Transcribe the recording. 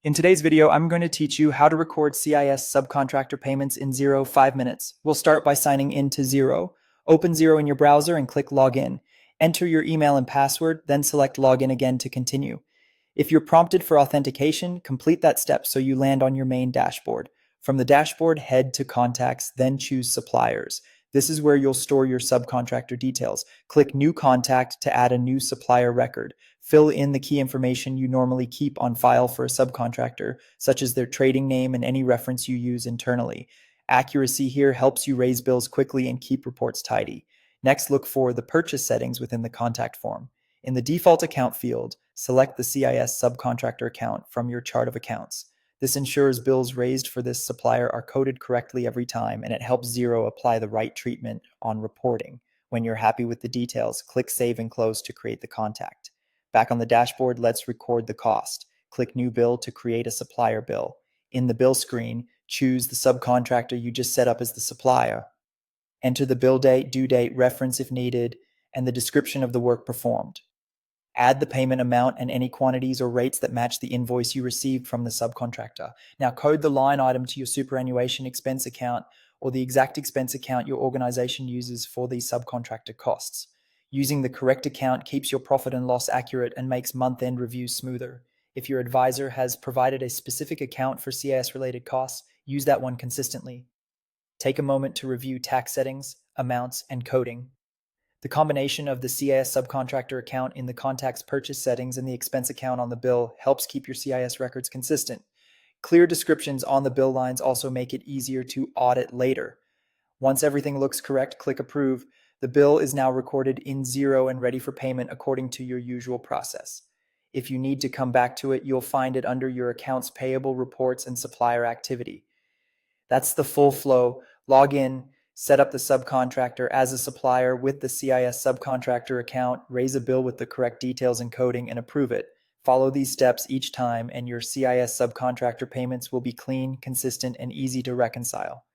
In today's video, I'm going to teach you how to record CIS subcontractor payments in Xero 5 minutes. We'll start by signing into Xero. Open Xero in your browser and click Login. Enter your email and password, then select Login again to continue. If you're prompted for authentication, complete that step so you land on your main dashboard. From the dashboard, head to Contacts, then choose Suppliers. This is where you'll store your subcontractor details. Click New Contact to add a new supplier record. Fill in the key information you normally keep on file for a subcontractor, such as their trading name and any reference you use internally. Accuracy here helps you raise bills quickly and keep reports tidy. Next, look for the purchase settings within the contact form. In the default account field, select the CIS subcontractor account from your chart of accounts. This ensures bills raised for this supplier are coded correctly every time, and it helps Xero apply the right treatment on reporting. When you're happy with the details, click Save and Close to create the contact. Back on the dashboard, let's record the cost. Click New Bill to create a supplier bill. In the bill screen, choose the subcontractor you just set up as the supplier. Enter the bill date, due date, reference if needed, and the description of the work performed. Add the payment amount and any quantities or rates that match the invoice you received from the subcontractor. Now code the line item to your superannuation expense account or the exact expense account your organization uses for these subcontractor costs. Using the correct account keeps your profit and loss accurate and makes month-end reviews smoother. If your advisor has provided a specific account for CIS-related costs, use that one consistently. Take a moment to review tax settings, amounts, and coding. The combination of the CIS subcontractor account in the contact's purchase settings and the expense account on the bill helps keep your CIS records consistent. Clear descriptions on the bill lines also make it easier to audit later. Once everything looks correct, click Approve. The bill is now recorded in Xero and ready for payment according to your usual process. If you need to come back to it, you'll find it under your accounts payable reports and supplier activity. That's the full flow. Log in, set up the subcontractor as a supplier with the CIS subcontractor account, raise a bill with the correct details and coding, and approve it. Follow these steps each time, and your CIS subcontractor payments will be clean, consistent, and easy to reconcile.